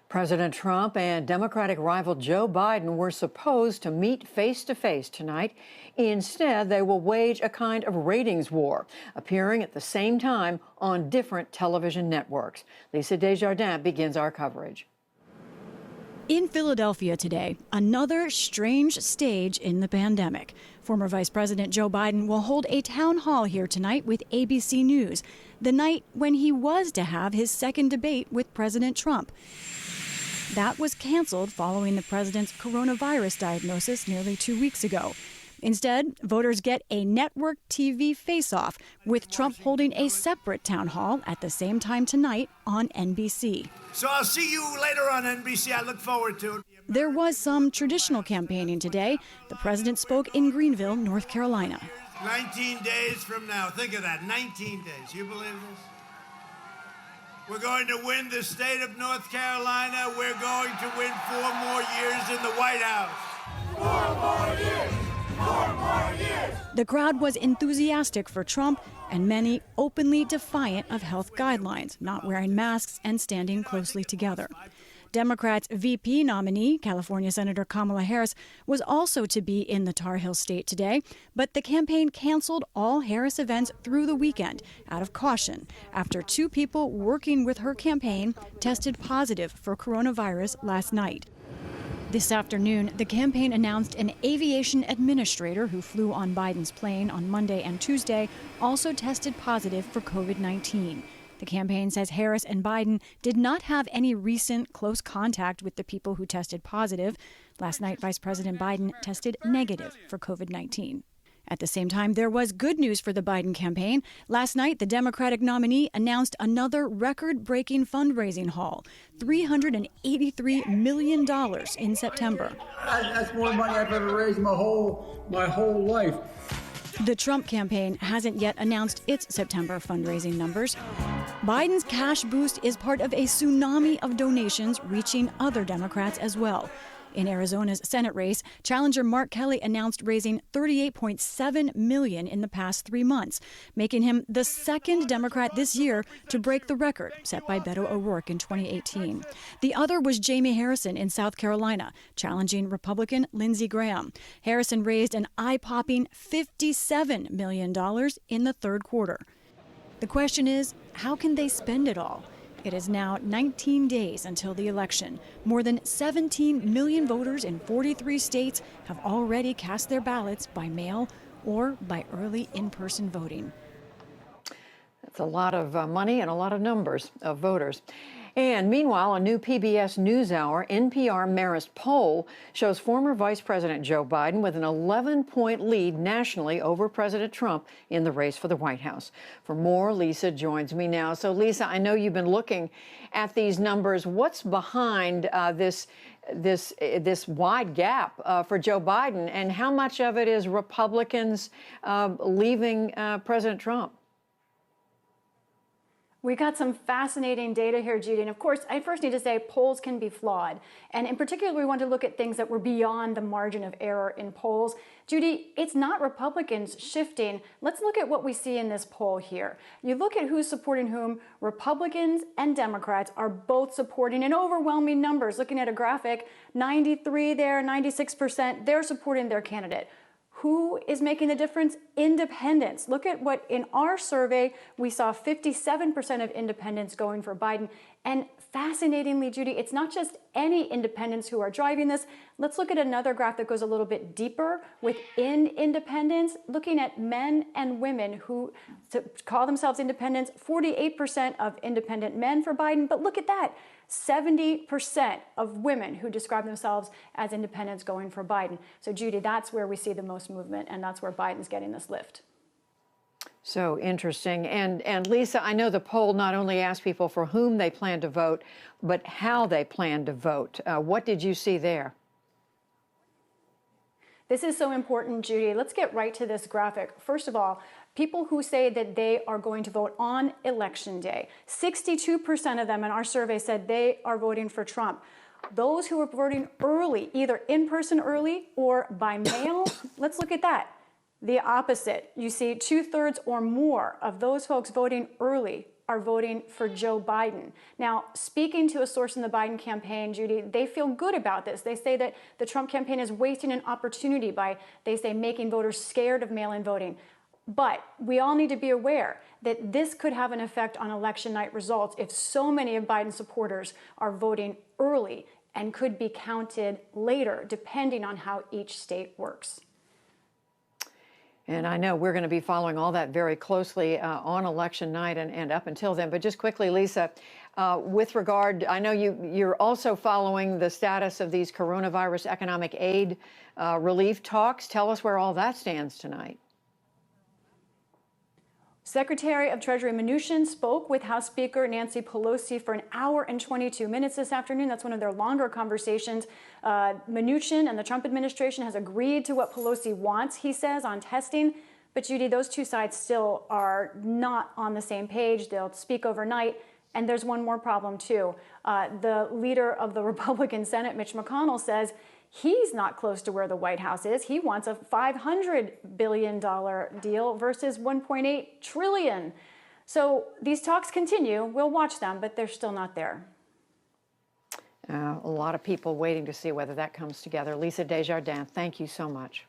President Trump and Democratic rival Joe Biden were supposed to meet face-to-face tonight. Instead, they will wage a kind of ratings war, appearing at the same time on different television networks. Lisa Desjardins begins our coverage. In Philadelphia today, another strange stage in the pandemic. Former Vice President Joe Biden will hold a town hall here tonight with ABC News, the night when he was to have his second debate with President Trump. That was canceled following the president's coronavirus diagnosis nearly 2 weeks ago. Instead, voters get a network TV face-off, with Trump holding a separate town hall at the same time tonight on NBC. So I'll see you later on NBC. I look forward to it. There was some traditional campaigning today. The president spoke in Greenville, North Carolina. 19 days from now. Think of that, 19 days. You believe this? We're going to win the state of North Carolina. We're going to win 4 more years in the White House. 4 more years! 4 more years! The crowd was enthusiastic for Trump and many openly defiant of health guidelines, not wearing masks and standing closely together. Democrats' VP nominee, California Senator Kamala Harris, was also to be in the Tar Heel state today, but the campaign canceled all Harris events through the weekend out of caution after 2 people working with her campaign tested positive for coronavirus last night. This afternoon, the campaign announced an aviation administrator who flew on Biden's plane on Monday and Tuesday also tested positive for COVID-19. The campaign says Harris and Biden did not have any recent close contact with the people who tested positive. Last night, Vice President Biden tested negative for COVID-19. At the same time, there was good news for the Biden campaign. Last night, the Democratic nominee announced another record-breaking fundraising haul, $383 million in September. That's more money I've ever raised my whole life. The Trump campaign hasn't yet announced its September fundraising numbers. Biden's cash boost is part of a tsunami of donations reaching other Democrats as well. In Arizona's Senate race, challenger Mark Kelly announced raising $38.7 million in the past 3 months, making him the second Democrat this year to break the record set by Beto O'Rourke in 2018. The other was Jamie Harrison in South Carolina, challenging Republican Lindsey Graham. Harrison raised an eye-popping $57 million in the third quarter. The question is, how can they spend it all? It is now 19 days until the election. More than 17 million voters in 43 states have already cast their ballots by mail or by early in-person voting. That's a lot of money and a lot of numbers of voters. And meanwhile, a new PBS NewsHour NPR Marist poll shows former Vice President Joe Biden with an 11-point lead nationally over President Trump in the race for the White House. For more, Lisa joins me now. So, Lisa, I know you've been looking at these numbers. What's behind this wide gap for Joe Biden, and how much of it is Republicans leaving President Trump? We got some fascinating data here, Judy. And of course, I first need to say polls can be flawed. And in particular, we want to look at things that were beyond the margin of error in polls. Judy, it's not Republicans shifting. Let's look at what we see in this poll here. You look at who's supporting whom. Republicans and Democrats are both supporting in overwhelming numbers. Looking at a graphic, 93 there, 96%, they're supporting their candidate. Who is making the difference? Independents. Look at what in our survey, we saw 57% of independents going for Biden. And fascinatingly, Judy, it's not just any independents who are driving this. Let's look at another graph that goes a little bit deeper within independents, looking at men and women who call themselves independents. 48% of independent men for Biden, but look at that. 70% of women who describe themselves as independents going for Biden. So, Judy, that's where we see the most movement, and that's where Biden's getting this lift. So interesting. And Lisa, I know the poll not only asked people for whom they plan to vote, but how they plan to vote. What did you see there? This is so important, Judy. Let's get right to this graphic. First of all, people who say that they are going to vote on Election Day, 62% of them in our survey said they are voting for Trump. Those who are voting early, either in person early or by mail, let's look at that. The opposite. You see 2/3 or more of those folks voting early are voting for Joe Biden. Now, speaking to a source in the Biden campaign, Judy, they feel good about this. They say that the Trump campaign is wasting an opportunity by, they say, making voters scared of mail-in voting. But we all need to be aware that this could have an effect on election night results if so many of Biden's supporters are voting early and could be counted later, depending on how each state works. And I know we're going to be following all that very closely on election night and up until then. But just quickly, Lisa, with regard, I know you're also following the status of these coronavirus economic aid relief talks. Tell us where all that stands tonight. Secretary of Treasury Mnuchin spoke with House Speaker Nancy Pelosi for an hour and 22 minutes this afternoon. That's one of their longer conversations. Mnuchin and the Trump administration has agreed to what Pelosi wants, he says, on testing. But Judy, those two sides still are not on the same page. They'll speak overnight. And there's one more problem, too. The leader of the Republican Senate, Mitch McConnell, says he's not close to where the White House is. He wants a $500 billion deal versus $1.8 trillion. So these talks continue. We'll watch them, but they're still not there. A lot of people waiting to see whether that comes together. Lisa Desjardins, thank you so much.